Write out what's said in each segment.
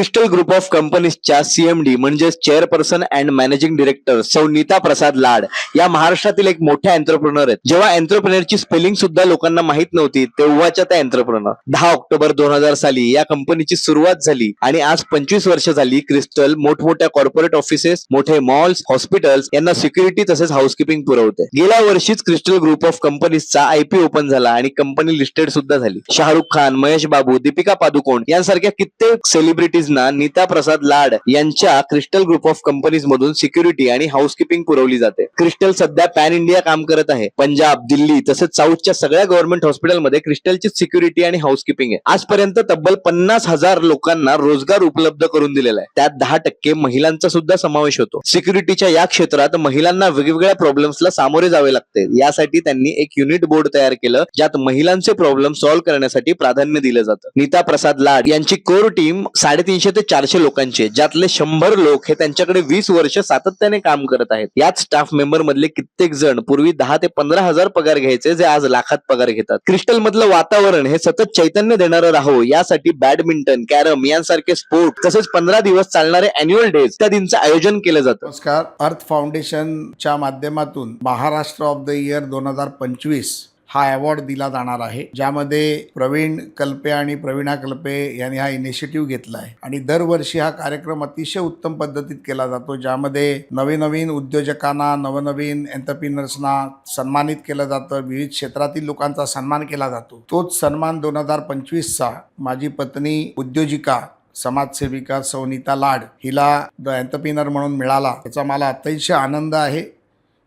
Crystal group of कंपनीजच्या CMD म्हणजेच chairperson and managing director सौ नीता प्रसाद लाड या महाराष्ट्रातील एक मोठ्या एंटरप्रेनर आहेत. जेव्हा एंटरप्रेनरची स्पेलिंग सुद्धा लोकांना माहित नव्हती तेव्हाच्या त्या एंटरप्रेनर 10 ऑक्टोबर 2000 साली या कंपनीची सुरुवात झाली आणि आज 25 वर्ष झाली क्रिस्टल मोठमोठ्या कॉर्पोरेट ऑफिसेस, मोठे मॉल्स, हॉस्पिटल्स यांना सिक्युरिटी तसेच हाऊसकीपिंग पुरवते. गेल्या वर्षीच क्रिस्टल ग्रुप ऑफ कंपनीजचा आयपीओ ओपन झाला आणि कंपनी लिस्टेड सुद्धा झाली. शाहरुख खान, महेश बाबू, दीपिका पादुकोण यांसारख्या कित्येक सेलिब्रिटीजना नीता प्रसाद लाड यांच्या क्रिस्टल ग्रुप ऑफ कंपनीज मधून सिक्युरिटी आणि हाऊसकीपिंग पुरवली जाते. क्रिस्टल सध्या पॅन इंडिया काम करत आहे. पंजाब, दिल्ली तसेच साऊथच्या सगळ्या गव्हर्नमेंट हॉस्पिटलमध्ये क्रिस्टलची सिक्युरिटी आणि हाऊसकीपिंग आहे. आजपर्यंत तब्बल 50,000 लोकांना रोजगार उपलब्ध करून दिलेला आहे. त्यात 10% महिलांचा सुद्धा समावेश होतो. सिक्युरिटीच्या या क्षेत्रात महिलांना वेगवेगळ्या प्रॉब्लेम्सला सामोरे जावे लागते. यासाठी त्यांनी एक युनिट बोर्ड तयार केलं ज्यात महिलांचे प्रॉब्लेम सॉल्व्ह करण्यासाठी प्राधान्य दिलं जातं. नीता प्रसाद लाड यांची कोर टीम 350 ते 400 लोकांची, ज्यातले 100 लोक हे त्यांच्याकडे 20 वर्ष सातत्याने काम करत आहेत. याच स्टाफ मेंबर मधले कित्येक जण पूर्वी 10 ते 15,000 पगार घ्यायचे, जे आज लाखात पगार घेतात. क्रिस्टल मधलं वातावरण हे सतत चैतन्य देणारं राहो यासाठी बॅडमिंटन, कॅरम यांसारखे स्पोर्ट तसेच 15 दिवस चालणारे अॅन्युअल डेज इत्यादींचं आयोजन केलं जातं. नमस्कार. अर्थ फाउंडेशनच्या माध्यमातून महाराष्ट्र ऑफ द इयर 2025 हा अवॉर्ड दिला जाणार आहे, ज्यामध्ये प्रवीण कल्पे आणि प्रवीणा कल्पे यांनी हा इनिशिएटिव्ह घेतला आहे. आणि दरवर्षी हा कार्यक्रम अतिशय उत्तम पद्धतीत केला जातो, ज्यामध्ये नवीन उद्योजकांना, नवनवीन एंटरप्रिनर्सना सन्मानित केलं जातं. विविध क्षेत्रातील लोकांचा सन्मान केला जातो. तोच सन्मान 2025चा माझी पत्नी उद्योजिका, समाजसेविका सौ नीता लाड हिला द एंटरप्रिनर म्हणून मिळाला. याचा मला अतिशय आनंद आहे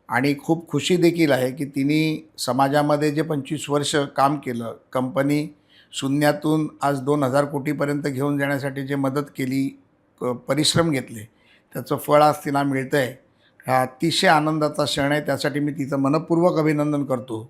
आणि खूप खुशी देखील आहे की तिने समाजामध्ये जे 25 वर्ष काम केलं, कंपनी शून्यातून आज 2,000 कोटीपर्यंत घेऊन जाण्यासाठी जे मदत केली, परिश्रम घेतले, त्याचं फळ आज तिला मिळतं आहे. हा अतिशय आनंदाचा क्षण आहे. त्यासाठी मी तिचं मनपूर्वक अभिनंदन करतो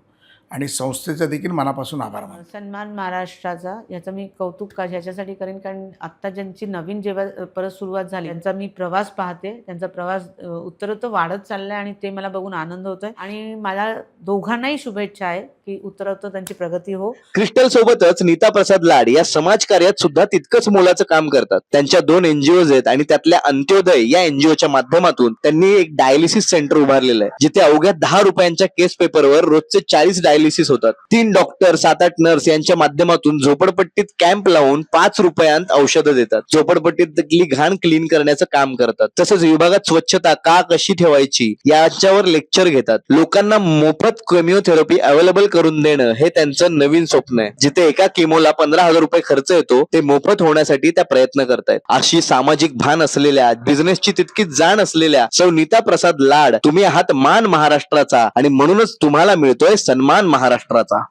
आणि संस्थेचं देखील मनापासून आभार मानतो. सन्मान महाराष्ट्राचा याचं मी कौतुक ह्याच्यासाठी करेन, कारण आत्ता ज्यांची नवीन जेव्हा परत सुरुवात झाली त्यांचा मी प्रवास पाहते. त्यांचा प्रवास उत्तरोत्तर वाढत चाललाय आणि ते मला बघून आनंद होतोय. आणि मला दोघांनाही शुभेच्छा आहे की उत्तरोत्तर त्यांची प्रगती हो. क्रिस्टल सोबतच नीता प्रसाद लाड या समाज कार्यात सुद्धा तितकंच मोलाचं काम करतात. त्यांच्या 2 एनजीओज आहेत आणि त्यातल्या अंत्योदय या एनजीओच्या माध्यमातून त्यांनी एक डायलिसिस सेंटर उभारलेलं आहे, जिथे अवघ्या 10 रुपयांच्या केस पेपरवर रोजचे 40 डायलिसिस होतात. 3 डॉक्टर, 7-8 नर्स यांच्या माध्यमातून झोपडपट्टीत कॅम्प लावून 5 रुपयांत औषधं देतात. झोपडपट्टीतली घाण क्लीन करण्याचं काम करतात. तसंच विभागात स्वच्छता कशी ठेवायची याच्यावर लेक्चर घेतात. लोकांना मोफत केमिओथेरपी अवेलेबल करून देणं हे त्यांचं नवीन स्वप्न आहे. जिथे एका केमोला 15,000 रुपये खर्च येतो, ते मोफत होण्यासाठी त्या प्रयत्न करतायत. अशी सामाजिक भान असलेल्या, बिझनेसची तितकीच जाण असलेल्या सौ नीता प्रसाद लाड तुम्ही आहात मान महाराष्ट्राचा आणि म्हणूनच तुम्हाला मिळतोय सन्मान महाराष्ट्राचा.